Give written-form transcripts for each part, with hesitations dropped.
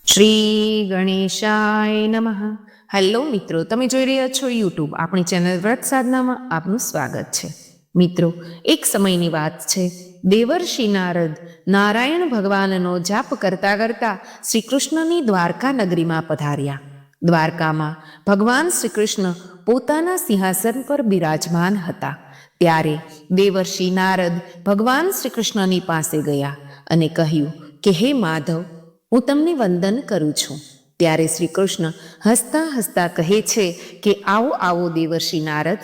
શ્રી ગણેશાય નમઃ. હેલો મિત્રો, તમે જોઈ રહ્યા છો યુટ્યુબ આપણી ચેનલ વ્રત સાધનામાં આપનું સ્વાગત છે. મિત્રો, એક સમયની વાત છે. દેવર્ષિ નારદ નારાયણ ભગવાનનો જાપ કરતા કરતા શ્રી કૃષ્ણની દ્વારકા નગરીમાં પધાર્યા. દ્વારકામાં ભગવાન શ્રી કૃષ્ણ પોતાના સિંહાસન પર બિરાજમાન હતા. ત્યારે દેવર્ષિ નારદ ભગવાન શ્રી કૃષ્ણની પાસે ગયા અને કહ્યું કે હે માધવ, હું તમને વંદન કરું છું. ત્યારે શ્રી કૃષ્ણ હસતા હસતા કહે છે કે આવો આવો દેવર્ષિ નારદ,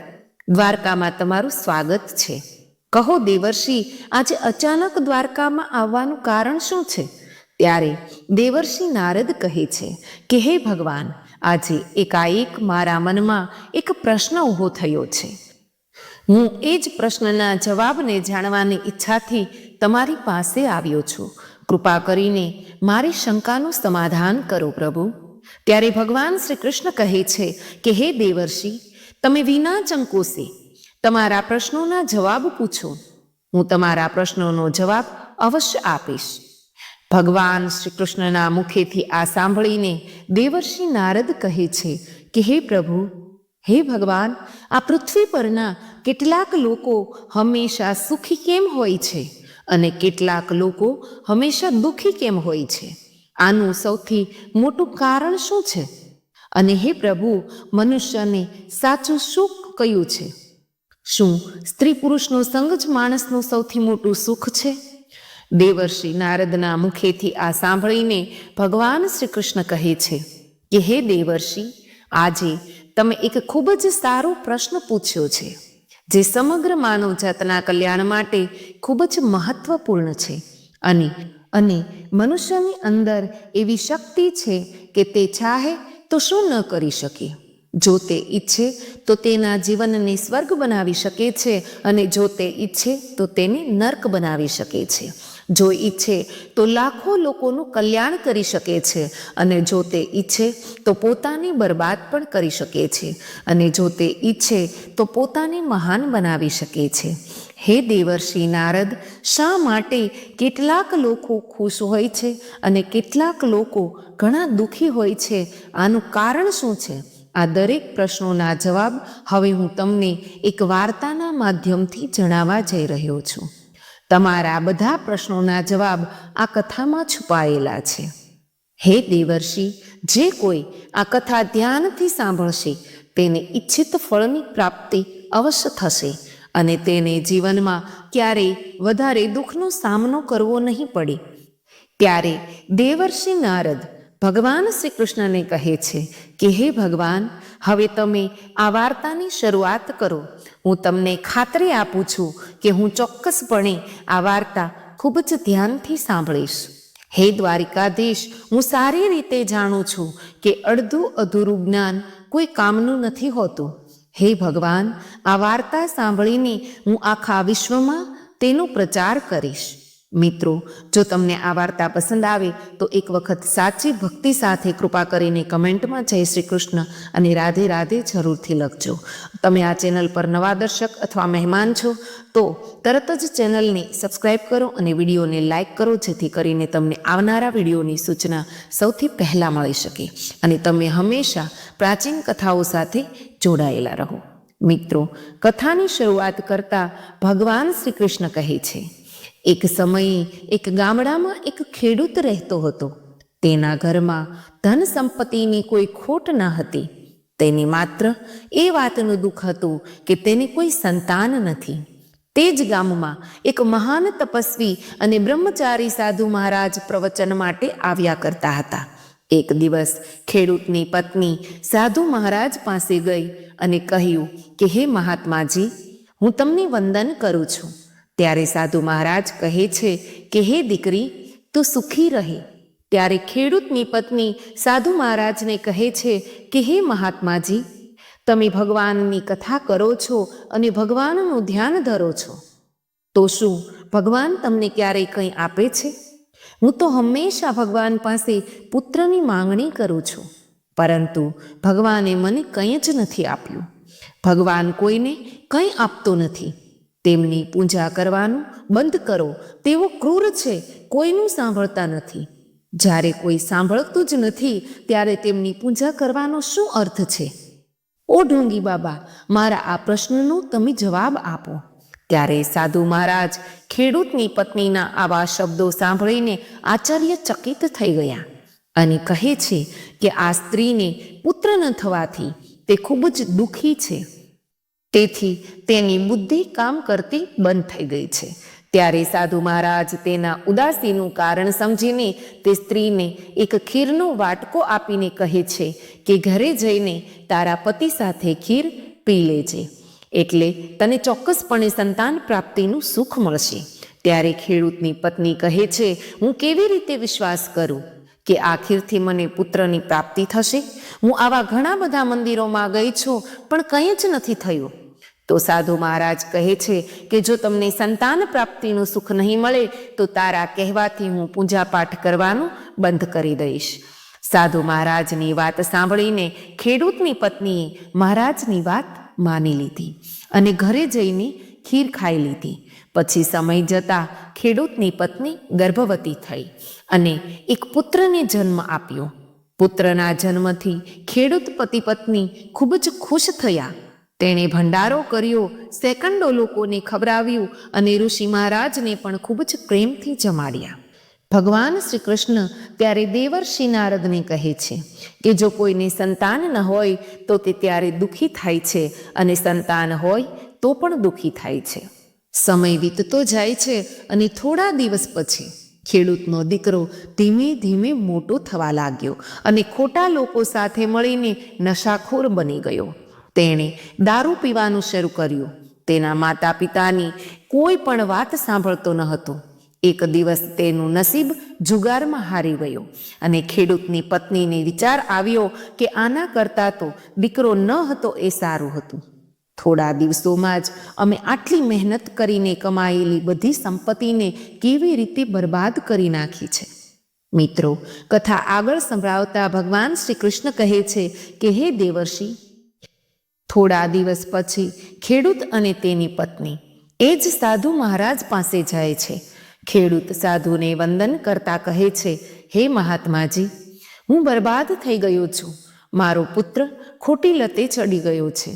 દ્વારકામાં તમારું સ્વાગત છે. કહો દેવર્ષિ, આજે અચાનક દ્વારકામાં આવવાનું કારણ શું છે? ત્યારે દેવર્ષિ નારદ કહે છે કે હે ભગવાન, આજે એકાએક મારા મનમાં એક પ્રશ્ન ઊભો થયો છે. હું એ જ પ્રશ્નના જવાબને જાણવાની ઈચ્છાથી તમારી પાસે આવ્યો છું. કૃપા કરીને મારી શંકાનું સમાધાન કરો પ્રભુ. ત્યારે ભગવાન શ્રી કૃષ્ણ કહે છે કે હે દેવર્ષિ, તમે વિના સંકોચે તમારા પ્રશ્નોના જવાબ પૂછો. હું તમારા પ્રશ્નોનો જવાબ અવશ્ય આપીશ. ભગવાન શ્રી કૃષ્ણના મુખેથી આ સાંભળીને દેવર્ષિ નારદ કહે છે કે હે પ્રભુ, હે ભગવાન, આ પૃથ્વી પરના કેટલાક લોકો હંમેશા સુખી કેમ હોય છે અને કેટલાક લોકો હંમેશા દુઃખી કેમ હોય છે? આનું સૌથી મોટું કારણ શું છે? અને હે પ્રભુ, મનુષ્યને સાચું સુખ કયું છે? શું સ્ત્રી પુરુષનો સંગ જ માણસનું સૌથી મોટું સુખ છે? દેવર્ષિ નારદના મુખેથી આ સાંભળીને ભગવાન શ્રી કૃષ્ણ કહે છે કે હે દેવર્ષિ, આજે તમે એક ખૂબ જ સારો પ્રશ્ન પૂછ્યો છે, જે સમગ્ર માનવજાતના કલ્યાણ માટે ખૂબ જ મહત્વપૂર્ણ છે. અને મનુષ્યની અંદર એવી શક્તિ છે કે તે ચાહે તો શું ન કરી શકે. જો તે ઈચ્છે તો તેના જીવનને સ્વર્ગ બનાવી શકે છે અને જો તે ઈચ્છે તો તેને નર્ક બનાવી શકે છે. જો ઈચ્છે તો લાખો લોકોનું કલ્યાણ કરી શકે છે અને જો તે ઈચ્છે તો પોતાને બરબાદ પણ કરી શકે છે અને જો તે ઈચ્છે તો પોતાને મહાન બનાવી શકે છે. હે દેવર્ષિ નારદ, શા માટે કેટલાક લોકો ખુશ હોય છે અને કેટલાક લોકો ઘણા દુઃખી હોય છે? આનું કારણ શું છે? આ દરેક પ્રશ્નોના જવાબ હવે હું તમને એક વાર્તાના માધ્યમથી જણાવવા જઈ રહ્યો છું. તમારા બધા પ્રશ્નોના જવાબ આ કથામાં છુપાયેલા છે. હે દેવર્ષિ, જે કોઈ આ કથા ધ્યાનથી સાંભળશે તેને ઈચ્છિત ફળની પ્રાપ્તિ અવશ્ય થશે અને તેને જીવનમાં ક્યારેય વધારે દુઃખનો સામનો કરવો નહીં પડે. ત્યારે દેવર્ષિ નારદ ભગવાન શ્રી કૃષ્ણને કહે છે કે હે ભગવાન, હવે તમે આ વાર્તાની શરૂઆત કરો. હું તમને ખાતરી આપું છું કે હું ચોક્કસપણે આ વાર્તા ખૂબ જ ધ્યાનથી સાંભળીશ. હે દ્વારિકાધીશ, હું સારી રીતે જાણું છું કે અડધું અધૂરું જ્ઞાન કોઈ કામનું નથી હોતું. હે ભગવાન, આ વાર્તા સાંભળીને હું આખા વિશ્વમાં તેનો પ્રચાર કરીશ. મિત્રો, જો તમને આ વાર્તા પસંદ આવે તો એક વખત સાચી ભક્તિ સાથે કૃપા કરીને કમેન્ટમાં જય શ્રી કૃષ્ણ અને રાધે રાધે જરૂરથી લખજો. તમે આ ચેનલ પર નવા દર્શક અથવા મહેમાન છો તો તરત જ ચેનલને સબસ્ક્રાઈબ કરો અને વિડીયોને લાઇક કરો, જેથી કરીને તમને આવનારા વિડીયોની સૂચના સૌથી પહેલાં મળી શકે અને તમે હંમેશા પ્રાચીન કથાઓ સાથે જોડાયેલા રહો. મિત્રો, કથાની શરૂઆત કરતા ભગવાન શ્રી કૃષ્ણ કહે છે, એક સમયે એક ગામડામાં એક ખેડૂત રહેતો હતો. તેના ઘરમાં ધન સંપત્તિની કોઈ ખોટ ન હતી. તેને માત્ર એ વાતનું દુઃખ હતું કે તેને કોઈ સંતાન નથી. તે જ ગામમાં એક મહાન તપસ્વી અને બ્રહ્મચારી સાધુ મહારાજ પ્રવચન માટે આવ્યા કરતા હતા. એક દિવસ ખેડૂતની પત્ની સાધુ મહારાજ પાસે ગઈ અને કહ્યું કે હે મહાત્માજી, હું તમને વંદન કરું છું. ત્યારે સાધુ મહારાજ કહે છે કે હે દીકરી, તું સુખી રહે. ત્યારે ખેડૂતની પત્ની સાધુ મહારાજને કહે છે કે હે મહાત્માજી, તમે ભગવાનની કથા કરો છો અને ભગવાનનું ધ્યાન ધરો છો, તો શું ભગવાન તમને ક્યારેય કંઈ આપે છે? હું તો હંમેશા ભગવાન પાસે પુત્રની માંગણી કરું છું, પરંતુ ભગવાને મને કંઈ જ નથી આપ્યું. ભગવાન કોઈને કંઈ આપતો નથી. તેમની પૂજા કરવાનું બંધ કરો. તેઓ ક્રૂર છે, કોઈનું સાંભળતા નથી. જ્યારે કોઈ સાંભળતું જ નથી ત્યારે તેમની પૂજા કરવાનો શું અર્થ છે? ઓ ઢોંગી બાબા, મારા આ પ્રશ્નનો તમે જવાબ આપો. ત્યારે સાધુ મહારાજ ખેડૂતની પત્નીના આવા શબ્દો સાંભળીને આશ્ચર્યચકિત થઈ ગયા અને કહે છે કે આ સ્ત્રીને પુત્ર ન થવાથી તે ખૂબ જ દુઃખી છે. તેથી તેની બુદ્ધિ કામ કરતી બંધ થઈ ગઈ છે. ત્યારે સાધુ મહારાજ તેના ઉદાસીનું કારણ સમજીને તે સ્ત્રીને એક ખીરનો વાટકો આપીને કહે છે કે ઘરે જઈને તારા પતિ સાથે ખીર પી લેજે, એટલે તને ચોક્કસપણે સંતાન પ્રાપ્તિનું સુખ મળશે. ત્યારે ખેડૂતની પત્ની કહે છે, હું કેવી રીતે વિશ્વાસ કરું કે આ ખીરથી મને પુત્રની પ્રાપ્તિ થશે? હું આવા ઘણા બધા મંદિરોમાં ગઈ છું પણ કંઈ જ નથી થયું. તો સાધુ મહારાજ કહે છે કે જો તમને સંતાન પ્રાપ્તિનું સુખ નહીં મળે તો તારા કહેવાથી હું પૂજાપાઠ કરવાનું બંધ કરી દઈશ. સાધુ મહારાજની વાત સાંભળીને ખેડૂતની પત્નીએ મહારાજની વાત માની લીધી અને ઘરે જઈને ખીર ખાઈ લીધી. પછી સમય જતાં ખેડૂતની પત્ની ગર્ભવતી થઈ અને એક પુત્રને જન્મ આપ્યો. પુત્રના જન્મથી ખેડૂત પતિ પત્ની ખૂબ જ ખુશ થયા. તેણે ભંડારો કર્યો, સેંકડો લોકોને ખવડાવ્યું અને ઋષિ મહારાજને પણ ખૂબ જ પ્રેમથી જમાડ્યા. ભગવાન શ્રી કૃષ્ણ ત્યારે દેવર્ષિ નારદને કહે છે કે જો કોઈને સંતાન ન હોય તો તે ત્યારે દુઃખી થાય છે અને સંતાન હોય તો પણ દુઃખી થાય છે. સમય વીતતો જાય છે અને થોડા દિવસ પછી ખેડૂતનો દીકરો ધીમે ધીમે મોટો થવા લાગ્યો અને ખોટા લોકો સાથે મળીને નશાખોર બની ગયો. તેણે દારૂ પીવાનું શરૂ કર્યું. તેના માતા પિતાની કોઈ પણ વાત સાંભળતો ન હતો. એક દિવસ તેનું નસીબ જુગારમાં હારી ગયો અને ખેડૂતની પત્નીને વિચાર આવ્યો કે આના કરતાં તો દીકરો ન હતો એ સારું હતું. થોડા દિવસોમાં જ અમે આટલી મહેનત કરીને કમાયેલી બધી સંપત્તિને કેવી રીતે બરબાદ કરી નાખી છે. મિત્રો, કથા આગળ સંભળાવતા ભગવાન શ્રી કૃષ્ણ કહે છે કે હે દેવર્ષિ, થોડા દિવસ પછી ખેડૂત અને તેની પત્ની એ જ સાધુ મહારાજ પાસે જાય છે. ખેડૂત સાધુને વંદન કરતા કહે છે, હે મહાત્માજી, હું બરબાદ થઈ ગયો છું. મારો પુત્ર ખોટી લતે ચડી ગયો છે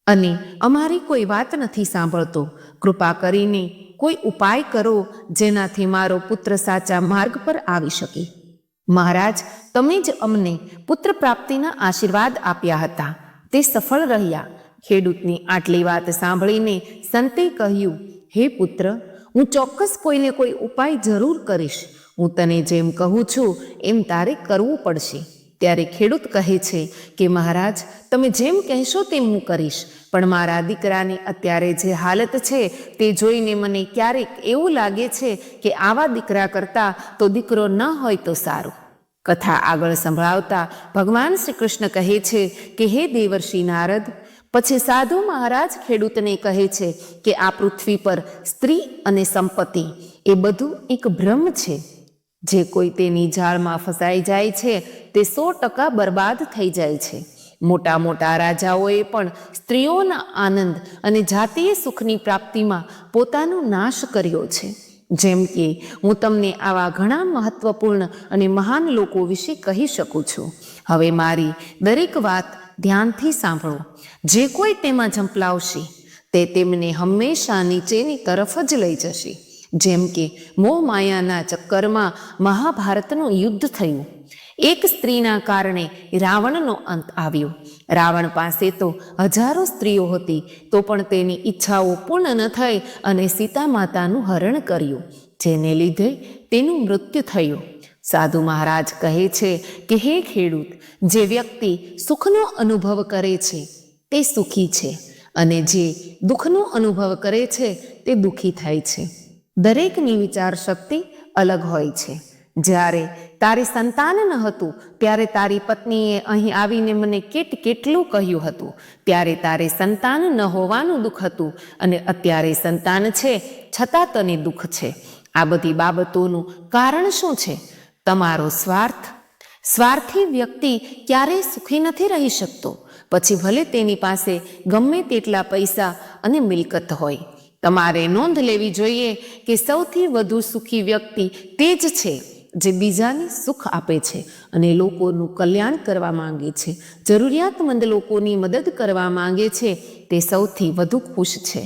અને અમારી કોઈ વાત નથી સાંભળતો. કૃપા કરીને કોઈ ઉપાય કરો જેનાથી મારો પુત્ર સાચા માર્ગ પર આવી શકે. મહારાજ, તમે જ અમને પુત્ર પ્રાપ્તિના આશીર્વાદ આપ્યા હતા, તે સફળ રહ્યા. ખેડૂતની આટલી વાત સાંભળીને સંતે કહ્યું, હે પુત્ર, હું ચોક્કસ કોઈને કોઈ ઉપાય જરૂર કરીશ. હું તને જેમ કહું છું એમ તારે કરવું પડશે. ત્યારે ખેડૂત કહે છે કે મહારાજ, તમે જેમ કહેશો તેમ હું કરીશ, પણ મારા દીકરાની અત્યારે જે હાલત છે તે જોઈને મને ક્યારેક એવું લાગે છે કે આવા દીકરા કરતાં તો દીકરો ન હોય તો સારું. કથા આગળ સંભળાવતા ભગવાન શ્રી કૃષ્ણ કહે છે કે હે દેવર્ષિ નારદ, પછી સાધુ મહારાજ ખેડૂતને કહે છે કે આ પૃથ્વી પર સ્ત્રી અને સંપત્તિ એ બધું એક ભ્રમ છે. જે કોઈ તેની જાળમાં ફસાઈ જાય છે તે 100% બરબાદ થઈ જાય છે. મોટા મોટા રાજાઓએ પણ સ્ત્રીઓના આનંદ અને જાતીય સુખની પ્રાપ્તિમાં પોતાનો નાશ કર્યો છે. જેમ કે હું તમને આવા ઘણા મહત્વપૂર્ણ અને મહાન લોકો વિશે કહી શકું છું. હવે મારી દરેક વાત ધ્યાનથી સાંભળો. જે કોઈ તેમાં ઝંપલાવશે તે તેમને હંમેશા નીચેની તરફ જ લઈ જશે. જેમ કે મોહ માયાના ચક્કરમાં મહાભારતનું યુદ્ધ થયું. એક સ્ત્રીના કારણે રાવણનો અંત આવ્યો. રાવણ પાસે તો હજારો સ્ત્રીઓ હતી, તો પણ તેની ઈચ્છાઓ પૂર્ણ ન થઈ અને સીતા માતાનું હરણ કર્યું, જેને લીધે તેનું મૃત્યુ થયું. સાધુ મહારાજ કહે છે કે હે ખેડૂત, જે વ્યક્તિ સુખનો અનુભવ કરે છે તે સુખી છે અને જે દુઃખનો અનુભવ કરે છે તે દુઃખી થાય છે. દરેકની વિચાર શક્તિ અલગ હોય છે. જ્યારે તારે સંતાન ન હતું ત્યારે તારી પત્નીએ અહીં આવીને મને કેટલું કહ્યું હતું. ત્યારે તારે સંતાન ન હોવાનું દુઃખ હતું અને અત્યારે સંતાન છે છતાં તને દુઃખ છે. આ બધી બાબતોનું કારણ શું છે? તમારો સ્વાર્થ. સ્વાર્થી વ્યક્તિ ક્યારેય સુખી નથી રહી શકતો, પછી ભલે તેની પાસે ગમે તેટલા પૈસા અને મિલકત હોય. તમારે નોંધ લેવી જોઈએ કે સૌથી વધુ સુખી વ્યક્તિ તે જ છે જે બીજાને સુખ આપે છે અને લોકોનું કલ્યાણ કરવા માંગે છે, જરૂરિયાતમંદ લોકોની મદદ કરવા માંગે છે, તે સૌથી વધુ ખુશ છે.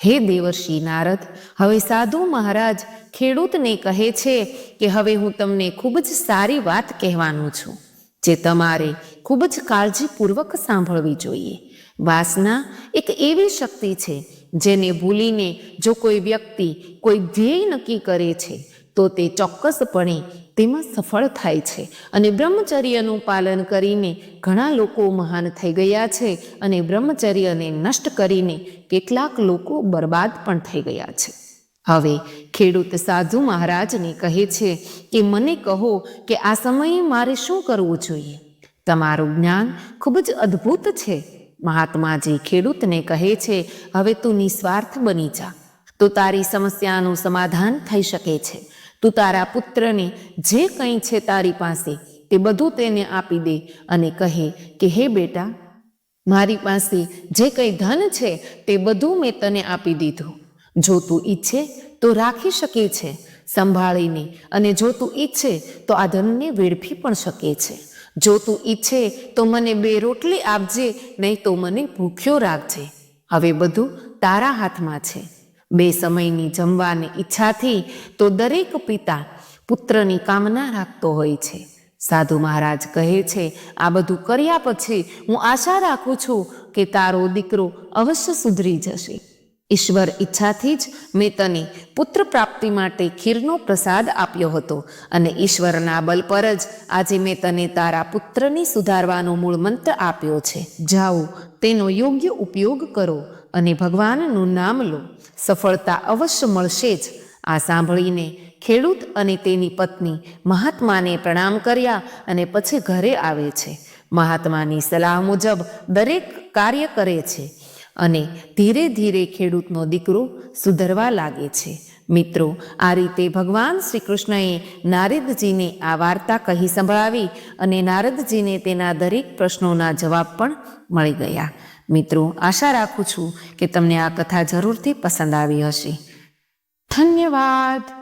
હે દેવર્ષિ નારદ, હવે સાધુ મહારાજ ખેડૂતને કહે છે કે હવે હું તમને ખૂબ જ સારી વાત કહેવાનું છું, જે તમારે ખૂબ જ કાળજીપૂર્વક સાંભળવી જોઈએ. વાસના એક એવી શક્તિ છે જેને ભૂલીને જો કોઈ વ્યક્તિ કોઈ ધ્યેય નક્કી કરે છે તો તે ચોક્કસપણે તેમાં સફળ થાય છે. અને બ્રહ્મચર્યનું પાલન કરીને ઘણા લોકો મહાન થઈ ગયા છે અને બ્રહ્મચર્યને નષ્ટ કરીને કેટલાક લોકો બરબાદ પણ થઈ ગયા છે. હવે ખેડૂત સાધુ મહારાજને કહે છે કે મને કહો કે આ સમયે મારે શું કરવું જોઈએ? તમારું જ્ઞાન ખૂબ જ અદ્ભુત છે. મહાત્માજી ખેડૂતને કહે છે, હવે તું નિસ્વાર્થ બની જા, તો તારી સમસ્યાનું સમાધાન થઈ શકે છે. તું તારા પુત્રને જે કંઈ છે તારી પાસે તે બધું તેને આપી દે અને કહે કે હે બેટા, મારી પાસે જે કંઈ ધન છે તે બધું મેં તને આપી દીધું. જો તું ઈચ્છે તો રાખી શકે છે સંભાળીને, અને જો તું ઈચ્છે તો આ ધનને વેડફી પણ શકે છે. જો તું ઈચ્છે તો મને 2 રોટલી આપજે, નહીં તો મને ભૂખ્યો રાખજે. હવે બધું તારા હાથમાં છે. 2 સમયની જમવાની ઈચ્છાથી તો દરેક પિતા પુત્રની કામના રાખતો હોય છે. સાધુ મહારાજ કહે છે, આ બધું કર્યા પછી હું આશા રાખું છું કે તારો દીકરો અવશ્ય સુધરી જશે. ઈશ્વર ઈચ્છાથી જ મેં તને પુત્ર પ્રાપ્તિ માટે ખીરનો પ્રસાદ આપ્યો હતો, અને ઈશ્વરના બલ પર જ આજે મેં તને તારા પુત્રને સુધારવાનો મૂળ મંત્ર આપ્યો છે. જાઓ, તેનો યોગ્ય ઉપયોગ કરો અને ભગવાનનું નામ લો. સફળતા અવશ્ય મળશે જ. આ સાંભળીને ખેડૂત અને તેની પત્ની મહાત્માને પ્રણામ કર્યા અને પછી ઘરે આવે છે. મહાત્માની સલાહ મુજબ દરેક કાર્ય કરે છે અને ધીરે ધીરે ખેડૂતનો દીકરો સુધરવા લાગે છે. મિત્રો, આ રીતે ભગવાન શ્રી કૃષ્ણએ નારદજીને આ વાર્તા કહી સંભળાવી અને નારદજીને તેના દરેક પ્રશ્નોના જવાબ પણ મળી ગયા. મિત્રો, આશા રાખું છું કે તમને આ કથા જરૂરથી પસંદ આવી હશે. ધન્યવાદ.